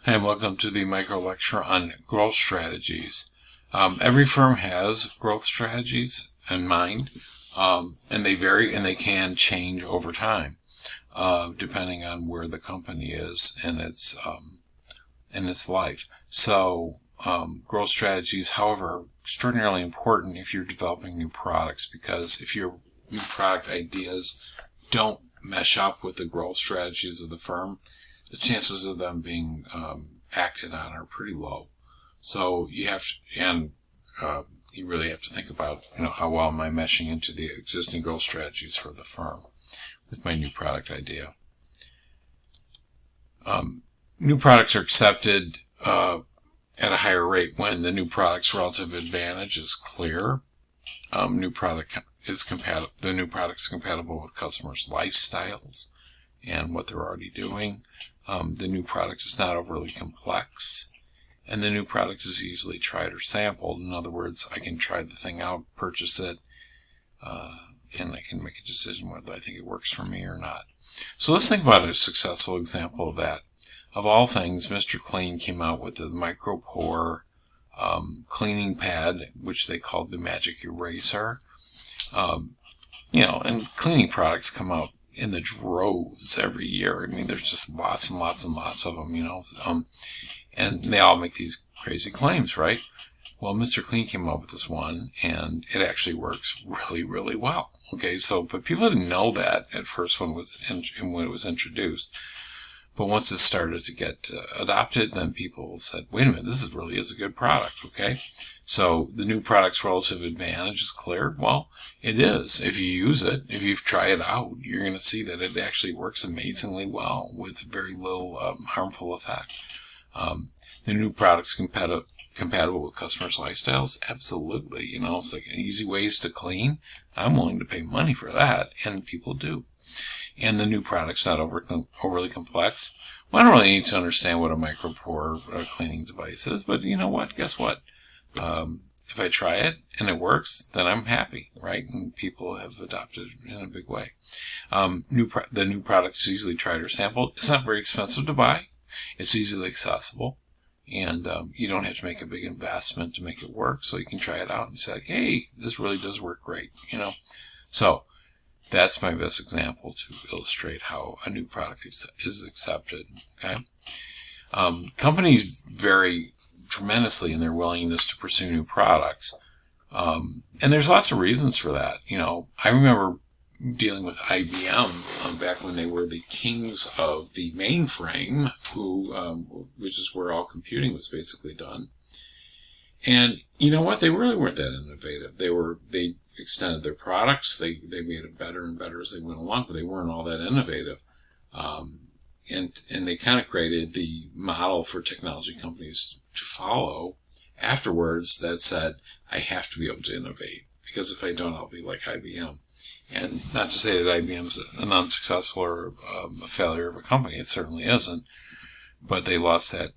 Hi, and welcome to the micro lecture on growth strategies. Every firm has growth strategies in mind, and they vary and they can change over time, depending on where the company is in its life. So, growth strategies, however, are extraordinarily important if you're developing new products, because if your new product ideas don't mesh up with the growth strategies of the firm, the chances of them being acted on are pretty low. So you have to, and you really have to think about, how well am I meshing into the existing growth strategies for the firm with my new product idea. New products are accepted at a higher rate when the new product's relative advantage is clear. The new product is compatible with customers' lifestyles and what they're already doing. The new product is not overly complex, and the new product is easily tried or sampled. In other words, I can try the thing out, purchase it, and I can make a decision whether I think it works for me or not. So let's think about a successful example of that. Of all things, Mr. Clean came out with the MicroPore cleaning pad, which they called the Magic Eraser. And cleaning products come out in the droves every year. I mean, there's just lots and lots and lots of them, and they all make these crazy claims, right? Well, Mr. Clean came up with this one, and it actually works really, really well. Okay, but people didn't know that at first when it was introduced. But once it started to get adopted, then people said, wait a minute, this really is a good product, okay? So the new product's relative advantage is clear. Well, it is. If you use it, if you try it out, you're going to see that it actually works amazingly well with very little harmful effect. The new product's compatible with customers' lifestyles? Absolutely. It's like easy ways to clean. I'm willing to pay money for that, and people do. And the new product's not overly complex. Well, I don't really need to understand what a MicroPore cleaning device is, but you know what? Guess what? If I try it and it works, then I'm happy, right? And people have adopted it in a big way. The new product is easily tried or sampled. It's not very expensive to buy. It's easily accessible. And you don't have to make a big investment to make it work. So you can try it out and say, hey, this really does work great, So that's my best example to illustrate how a new product is accepted. Okay, companies vary tremendously in their willingness to pursue new products, and there's lots of reasons for that. I remember dealing with IBM back when they were the kings of the mainframe, which is where all computing was basically done. And you know what? They really weren't that innovative. They extended their products. They made it better and better as they went along, but they weren't all that innovative. And they kind of created the model for technology companies to follow afterwards that said, I have to be able to innovate, because if I don't, I'll be like IBM. And not to say that IBM's an unsuccessful or a failure of a company. It certainly isn't. But they lost that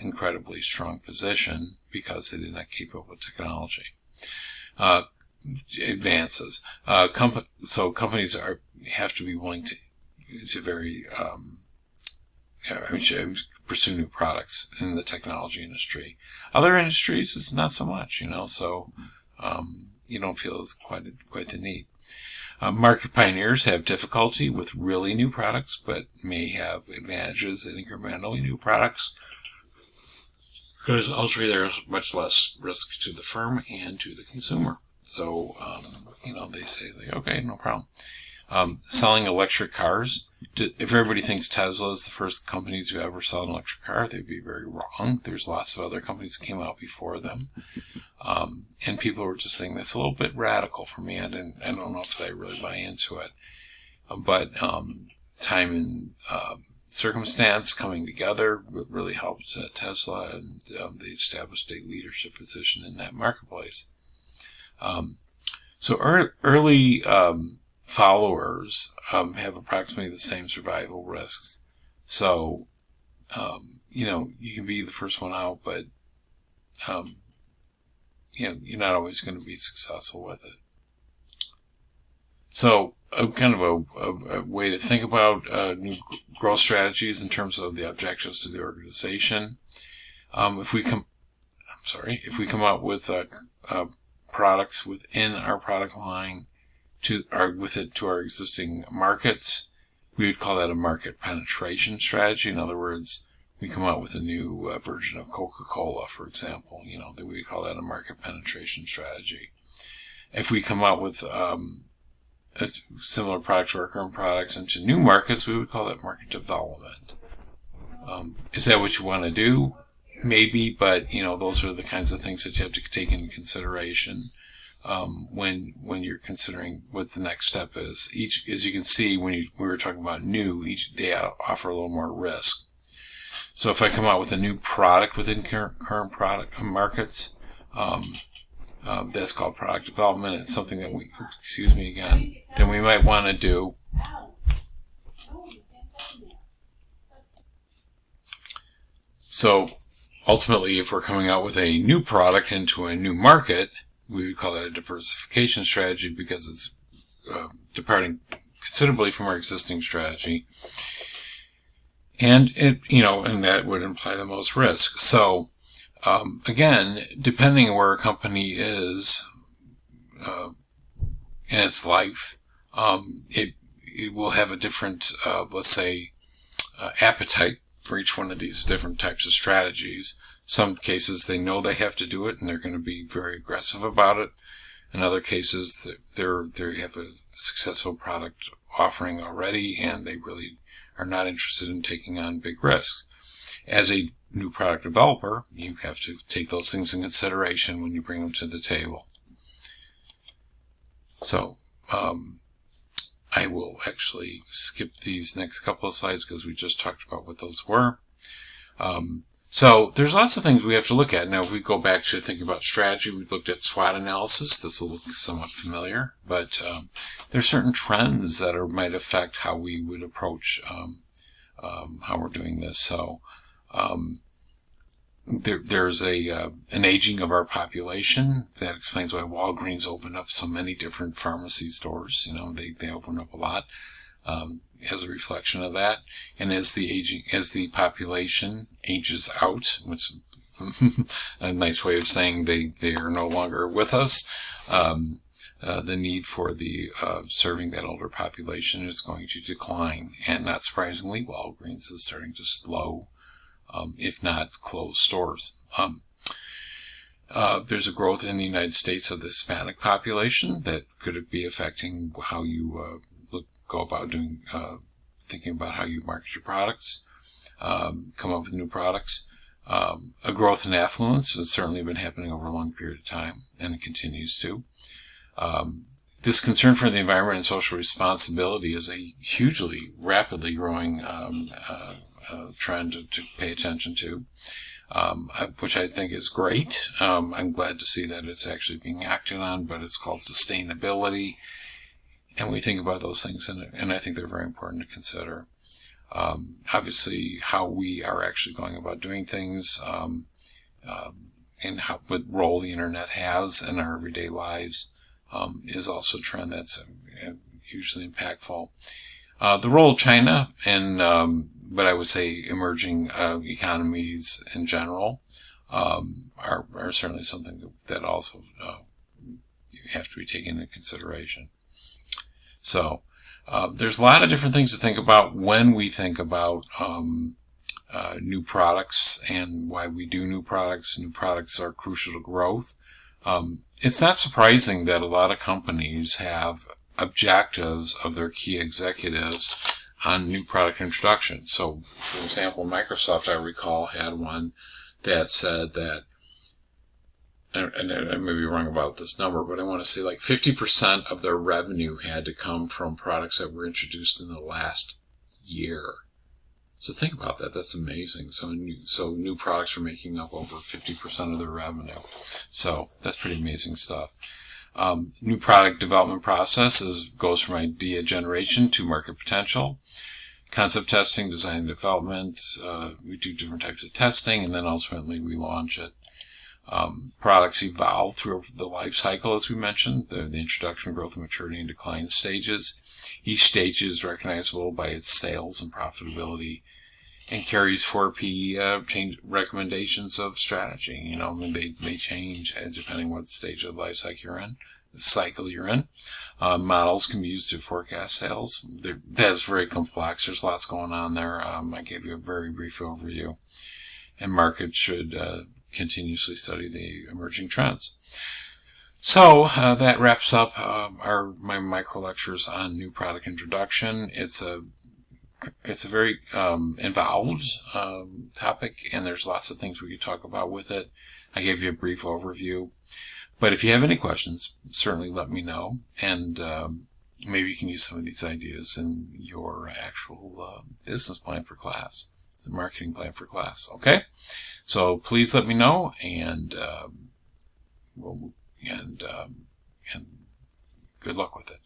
incredibly strong position because they did not keep up with technology advances. So companies have to be willing to pursue new products in the technology industry. Other industries, it's not so much, so you don't feel it's quite the need. Market pioneers have difficulty with really new products, but may have advantages in incrementally new products, because ultimately there's much less risk to the firm and to the consumer. So, they say, okay, no problem. Selling electric cars. If everybody thinks Tesla is the first company to ever sell an electric car, they'd be very wrong. There's lots of other companies that came out before them. And people were just saying that's a little bit radical for me. I don't know if I really buy into it. But time and circumstance coming together really helped Tesla, and they established a leadership position in that marketplace. So early followers have approximately the same survival risks. So, you can be the first one out, but you're not always going to be successful with it. So kind of a way to think about new growth strategies in terms of the objectives to the organization. If we come up with products within our product line to our existing markets, we would call that a market penetration strategy. In other words, we come out with a new version of Coca-Cola, for example, then we would call that a market penetration strategy. If we come out with a similar product to our current products into new markets, we would call that market development. Is that what you want to do? Maybe, but those are the kinds of things that you have to take into consideration when you're considering what the next step is. As you can see, we were talking about new, they offer a little more risk. So if I come out with a new product within current product markets, that's called product development. It's something that then we might want to do. So ultimately, if we're coming out with a new product into a new market, we would call that a diversification strategy because it's departing considerably from our existing strategy. And and that would imply the most risk. So, again, depending on where a company is in its life, it will have a different, let's say, appetite for each one of these different types of strategies. Some cases they know they have to do it and they're going to be very aggressive about it. In other cases, they have a successful product offering already and they really are not interested in taking on big risks. As a new product developer, you have to take those things in consideration when you bring them to the table. So, I will actually skip these next couple of slides because we just talked about what those were. So there's lots of things we have to look at. Now, if we go back to thinking about strategy, we've looked at SWOT analysis. This will look somewhat familiar, but there's certain trends that might affect how we would approach how we're doing this. So there's an aging of our population. That explains why Walgreens opened up so many different pharmacy stores. They open up a lot. As a reflection of that, and as the population ages out, which is a nice way of saying they are no longer with us, the need for the serving that older population is going to decline, and not surprisingly, Walgreens is starting to slow, if not close stores. There's a growth in the United States of the Hispanic population that could be affecting how you go about thinking about how you market your products, come up with new products. A growth in affluence has certainly been happening over a long period of time, and it continues to. This concern for the environment and social responsibility is a hugely, rapidly growing trend to pay attention to, which I think is great. I'm glad to see that it's actually being acted on, but it's called sustainability. And we think about those things, and I think they're very important to consider. Obviously, how we are actually going about doing things, and what role the internet has in our everyday lives, is also a trend that's hugely impactful. The role of China and, but I would say emerging economies in general, are certainly something that also have to be taken into consideration. So, there's a lot of different things to think about when we think about new products and why we do new products. New products are crucial to growth. It's not surprising that a lot of companies have objectives of their key executives on new product introduction. So, for example, Microsoft, I recall, had one that said that, and I may be wrong about this number, but I want to say like 50% of their revenue had to come from products that were introduced in the last year. So think about that. That's amazing. So new products are making up over 50% of their revenue. So that's pretty amazing stuff. New product development process goes from idea generation to market potential. Concept testing, design and development. We do different types of testing, and then ultimately we launch it. Products evolve through the life cycle, as we mentioned, the introduction, growth, maturity, and decline stages. Each stage is recognizable by its sales and profitability, and carries 4P change recommendations of strategy. I mean, they change depending what stage of the life cycle you're in. Models can be used to forecast sales. That's very complex. There's lots going on there. I gave you a very brief overview. And markets should continuously study the emerging trends. So that wraps up my micro lectures on new product introduction. It's a very involved topic, and there's lots of things we could talk about with it. I gave you a brief overview. But if you have any questions, certainly let me know, and maybe you can use some of these ideas in your actual business plan for class, the marketing plan for class. Okay, so please let me know, and good luck with it.